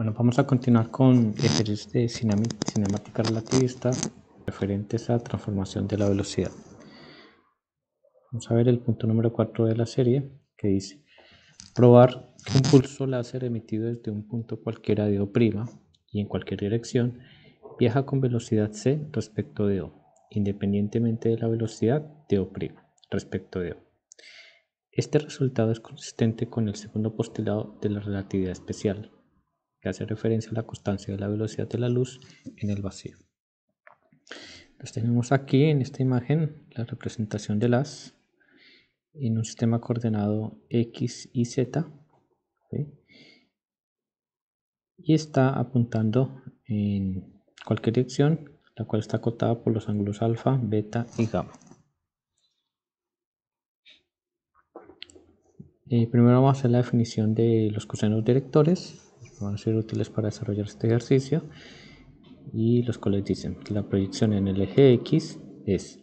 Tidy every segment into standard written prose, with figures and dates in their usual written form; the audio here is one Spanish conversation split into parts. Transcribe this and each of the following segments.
Bueno, vamos a continuar con ejercicios de cinemática relativista referentes a transformación de la velocidad. Vamos a ver el punto número 4 de la serie, que dice probar que un pulso láser emitido desde un punto cualquiera de O' y en cualquier dirección viaja con velocidad c respecto de O, independientemente de la velocidad de O' respecto de O. Este resultado es consistente con el segundo postulado de la relatividad especial, que hace referencia a la constancia de la velocidad de la luz en el vacío. Entonces tenemos aquí en esta imagen la representación de las en un sistema coordenado X y Z, ¿sí? Y está apuntando en cualquier dirección, la cual está acotada por los ángulos alfa, beta y gamma. Primero vamos a hacer la definición de los cosenos directores, que van a ser útiles para desarrollar este ejercicio, y los cuales dicen que la proyección en el eje X es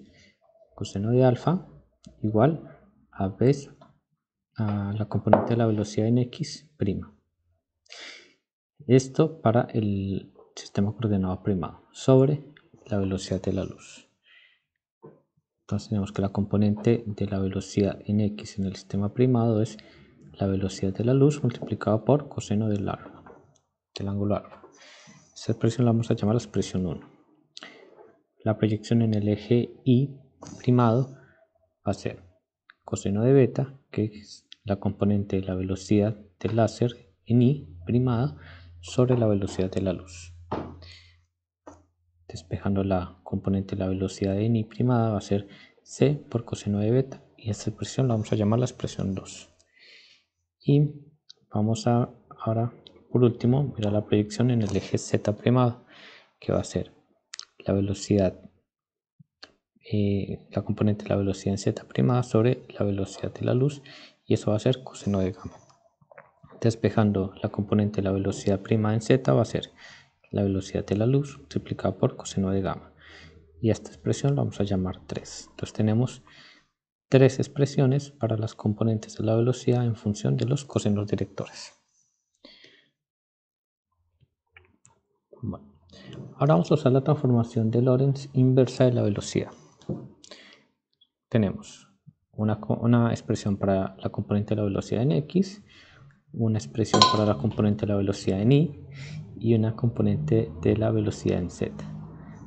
coseno de alfa igual a vez a la componente de la velocidad en X'. Esto para el sistema coordenado primado sobre la velocidad de la luz. Entonces tenemos que la componente de la velocidad en X en el sistema primado es la velocidad de la luz multiplicada por coseno del ángulo alfa. Esta expresión la vamos a llamar la expresión 1. La proyección en el eje Y primado va a ser coseno de beta, que es la componente de la velocidad del láser en Y primada sobre la velocidad de la luz. Despejando la componente de la velocidad en Y primada va a ser C por coseno de beta, y esta expresión la vamos a llamar la expresión 2. Y vamos a ahora por último mirar la proyección en el eje Z primado, que va a ser la velocidad la componente de la velocidad en Z primada sobre la velocidad de la luz, y eso va a ser coseno de gamma. Despejando la componente de la velocidad prima en Z va a ser la velocidad de la luz multiplicada por coseno de gamma, y a esta expresión la vamos a llamar 3. Entonces tenemos tres expresiones para las componentes de la velocidad en función de los cosenos directores. Bueno, ahora vamos a usar la transformación de Lorentz inversa de la velocidad. Tenemos una expresión para la componente de la velocidad en X, una expresión para la componente de la velocidad en Y y una componente de la velocidad en Z.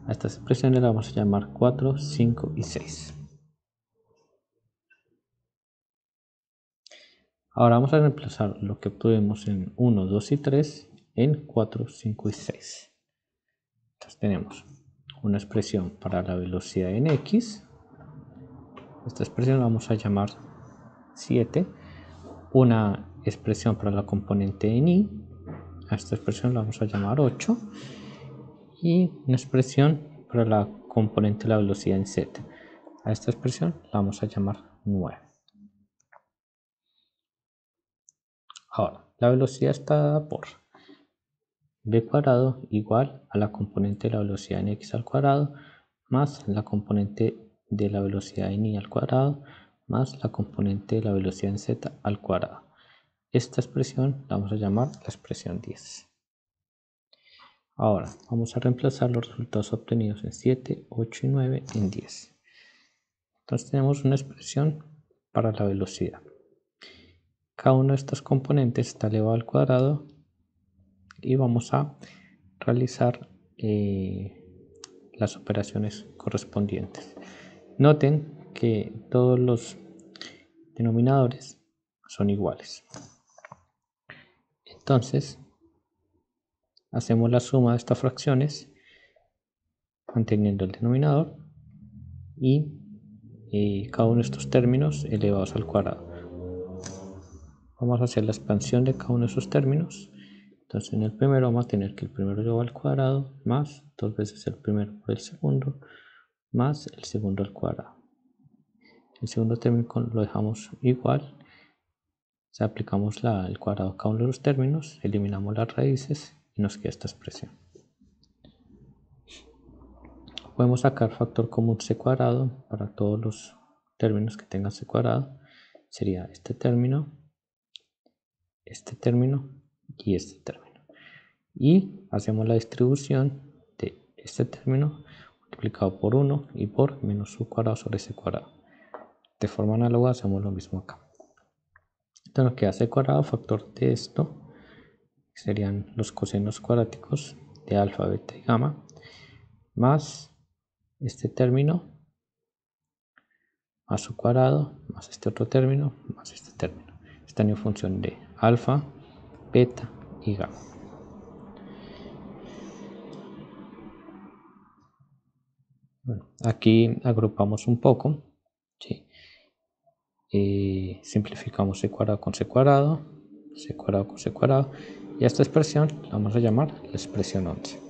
A estas expresiones las vamos a llamar 4, 5 y 6. Ahora vamos a reemplazar lo que obtuvimos en 1, 2 y 3 en 4, 5 y 6. Entonces tenemos una expresión para la velocidad en X. Esta expresión la vamos a llamar 7. Una expresión para la componente en Y. A esta expresión la vamos a llamar 8. Y una expresión para la componente de la velocidad en Z. A esta expresión la vamos a llamar 9. Ahora, la velocidad está dada por b cuadrado igual a la componente de la velocidad en x al cuadrado más la componente de la velocidad en y al cuadrado más la componente de la velocidad en z al cuadrado. Esta expresión la vamos a llamar la expresión 10. Ahora vamos a reemplazar los resultados obtenidos en 7, 8 y 9 en 10. Entonces tenemos una expresión para la velocidad. Cada una de estas componentes está elevado al cuadrado y vamos a realizar las operaciones correspondientes. Noten que todos los denominadores son iguales. Entonces hacemos la suma de estas fracciones manteniendo el denominador y cada uno de estos términos elevados al cuadrado. Vamos a hacer la expansión de cada uno de esos términos. Entonces en el primero vamos a tener que el primero elevado al cuadrado más 2 veces el primero por el segundo más el segundo al cuadrado. El segundo término lo dejamos igual. O sea, aplicamos el cuadrado a cada uno de los términos, eliminamos las raíces y nos queda esta expresión. Podemos sacar factor común c cuadrado para todos los términos que tengan c cuadrado. Sería este término y este término. y hacemos la distribución de este término multiplicado por 1 y por menos u cuadrado sobre c cuadrado. De forma análoga hacemos lo mismo acá. Entonces nos queda c cuadrado factor de esto, que serían los cosenos cuadráticos de alfa, beta y gamma, más este término, más su cuadrado, más este otro término, más este término. Están en función de alfa, beta y gamma. Bueno, aquí agrupamos un poco, ¿sí? Simplificamos c cuadrado con c cuadrado con c cuadrado, y a esta expresión la vamos a llamar la expresión 11.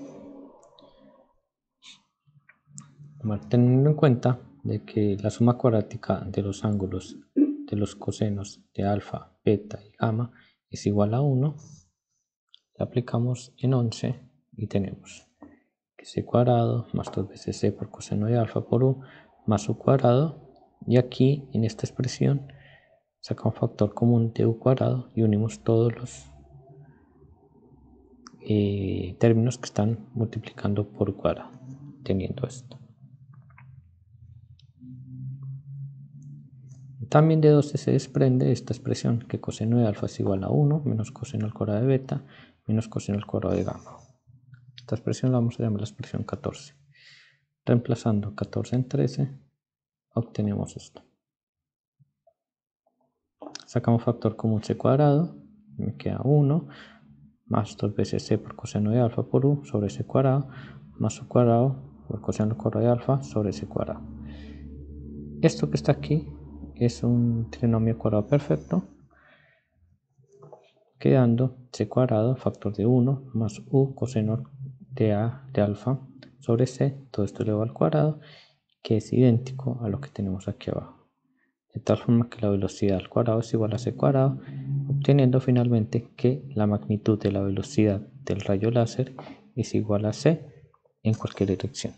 Bueno, teniendo en cuenta de que la suma cuadrática de los ángulos de los cosenos de alfa, beta y gamma es igual a 1, la aplicamos en 11 y tenemos que c cuadrado más 2 veces c por coseno de alfa por u más u cuadrado, y aquí en esta expresión sacamos factor común de u cuadrado y unimos todos los términos que están multiplicando por u cuadrado, teniendo esto. También de 12 se desprende esta expresión que coseno de alfa es igual a 1 menos coseno al cuadrado de beta menos coseno al cuadrado de gamma. Esta expresión la vamos a llamar la expresión 14. Reemplazando 14 en 13 obtenemos esto. Sacamos factor común c cuadrado, me queda 1 más 2 veces c por coseno de alfa por u sobre c cuadrado más u cuadrado por coseno al cuadrado de alfa sobre c cuadrado. Esto que está aquí es un trinomio cuadrado perfecto, quedando c cuadrado factor de 1 más u coseno de alfa sobre c, todo esto elevado al cuadrado, que es idéntico a lo que tenemos aquí abajo, de tal forma que la velocidad al cuadrado es igual a c cuadrado, obteniendo finalmente que la magnitud de la velocidad del rayo láser es igual a c en cualquier dirección.